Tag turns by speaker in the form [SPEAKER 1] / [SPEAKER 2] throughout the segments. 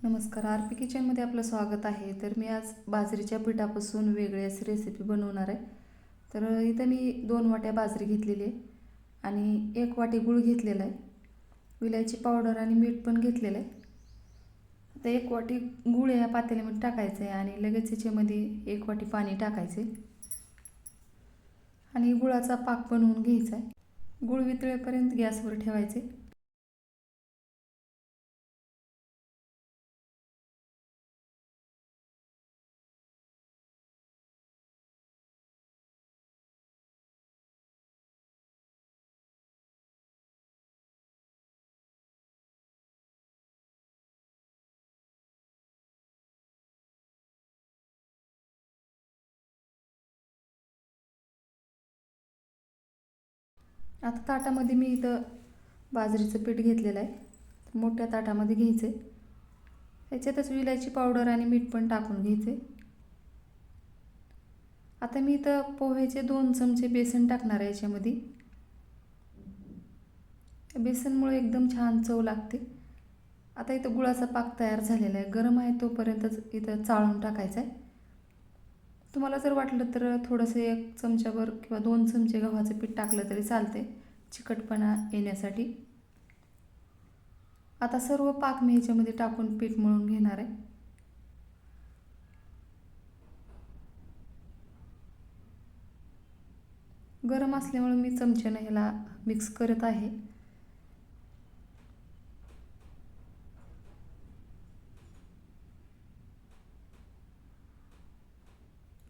[SPEAKER 1] नमस्कार, आरपी किचनमध्ये आपलं स्वागत आहे. तर मी आज बाजरीच्या पिठापासून वेगळी अशी रेसिपी बनवणार आहे. तर इथं मी 2 वाट्या बाजरी घेतलेली आहे आणि 1 वाटी गूळ घेतलेला आहे. विलायची पावडर आणि मीठ पण घेतलेलं आहे. आता 1 वाटी गूळ या पातेल्यामध्ये टाकायचं आहे आणि लगेच याच्यामध्ये 1 वाटी पाणी टाकायचं आहे आणि गुळाचा पाक बनवून घ्यायचा आहे. गूळ वितळेपर्यंत गॅसवर ठेवायचे. आता ताटामध्ये मी इथं बाजरीचं पीठ घेतलेलं आहे. मोठ्या ताटामध्ये घ्यायचं आहे. याच्यातच विलायची पावडर आणि मीठ पण टाकून घ्यायचे. आता मी इथं पोह्याचे 2 चमचे बेसन टाकणार आहे याच्यामध्ये. बेसनमुळे एकदम छान चव लागते. आता इथं गुळाचा पाक तयार झालेला आहे. गरम आहे तोपर्यंतच इथं चाळून टाकायचं आहे. तुम्हाला जर वाटलं तर थोडंसं 1 चमचाभर किंवा 2 चमचे गव्हाचं पीठ टाकलं तरी चालते, चिकटपणा येण्यासाठी. आता सर्व पाक मी ह्याच्यामध्ये टाकून पीठ मळून घेणार आहे. गरम असल्यामुळे मी चमच्याने ह्याला मिक्स करत आहे.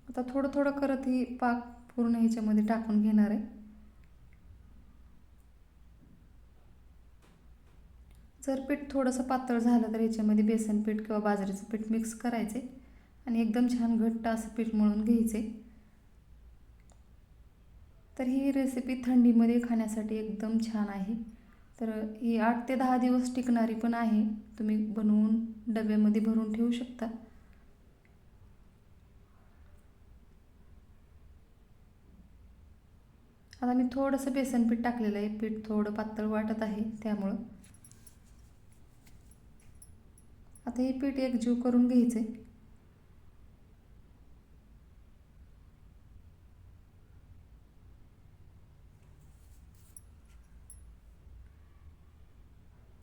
[SPEAKER 1] आता थोडं थोडं करत ही पाक पूर्ण ह्याच्यामध्ये टाकून घेणार आहे. जर पीठ थोडंसं पातळ झालं तर याच्यामध्ये बेसन पीठ किंवा बाजरीचं पीठ मिक्स करायचे आणि एकदम छान घट्ट असं पीठ मळून घ्यायचे. तर ही रेसिपी थंडीमध्ये खाण्यासाठी एकदम छान आहे. तर ही 8 ते 10 दिवस टिकणारी पण आहे. तुम्ही बनवून डब्यामध्ये भरून ठेवू शकता. आता मी थोडंसं बेसन पीठ टाकलेलं आहे. पीठ थोडं पातळ वाटत आहे त्यामुळं. आता हे पीठ एकजीव करून घ्यायचे.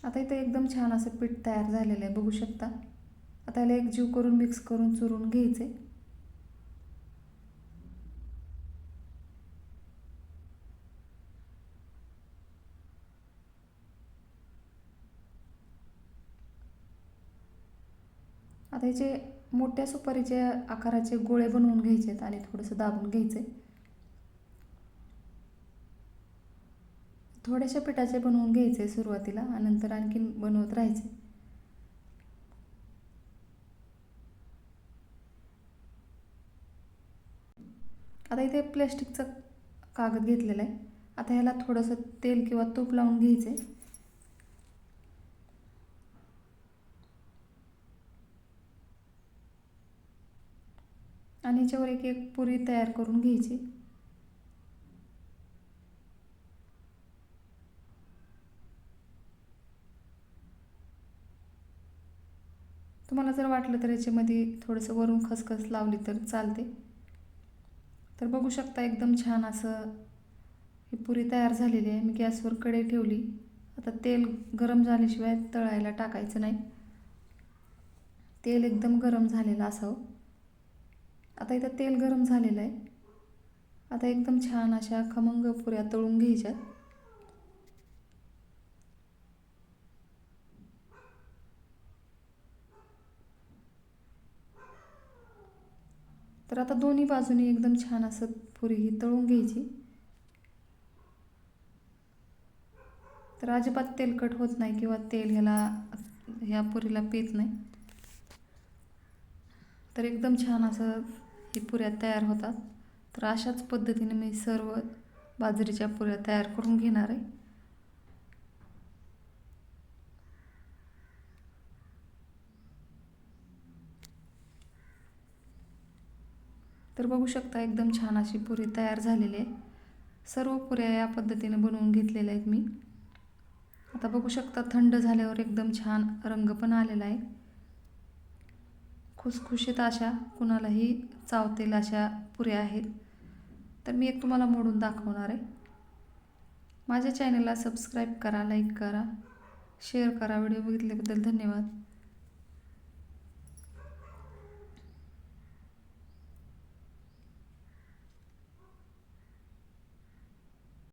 [SPEAKER 1] आता इथं एकदम छान असं पीठ तयार झालेलं आहे, बघू शकता. आता याला एकजीव करून मिक्स करून चुरून घ्यायचे. आता याचे मोठ्या सुपारीचे आकाराचे गोळे बनवून घ्यायचे आणि थोडंसं दाबून घ्यायचे. थोड्याशा पिठाचे बनवून घ्यायचे सुरुवातीला आणि नंतर आणखीन बनवत राहायचे. आता इथे प्लॅस्टिकचा कागद घेतलेला आहे. आता ह्याला थोडंसं तेल किंवा तूप लावून घ्यायचे आणि याच्यावर एक एक पुरी तयार करून घ्यायची. तुम्हाला जर वाटलं तर याच्यामध्ये थोडंसं वरून खसखस लावली तर चालते. तर बघू शकता एकदम छान असं ही पुरी तयार झालेली आहे. मी गॅसवर कढई ठेवली. आता तेल गरम झाल्याशिवाय तळायला टाकायचं नाही. तेल एकदम गरम झालेलं असावं. आता इथं तेल गरम झालेलं आहे. आता एकदम छान अशा खमंग पुऱ्या तळून घ्यायच्या. तर आता दोन्ही बाजूनी एकदम छान असं पुरी ही तळून घ्यायची. तर अजिबात तेलकट होत नाही किंवा तेल ह्या पुरीला पेत नाही. तर एकदम छान असं ही पुऱ्या तयार होतात. तर अशाच पद्धतीने मी सर्व बाजरीच्या पुऱ्या तयार करून घेणार आहे. तर बघू शकता एकदम छान अशी पुरी तयार झालेली आहे. सर्व पुऱ्या या पद्धतीने बनवून घेतलेल्या आहेत मी. आता बघू शकता थंड झाल्यावर एकदम छान रंग पण आलेला आहे. खुसखुशीत अशा कुणालाही चावतील अशा पुऱ्या आहेत. तर मी एक तुम्हाला मोडून दाखवणार आहे. माझ्या चॅनलला सबस्क्राईब करा, लाईक करा, शेअर करा. व्हिडिओ बघितल्याबद्दल धन्यवाद.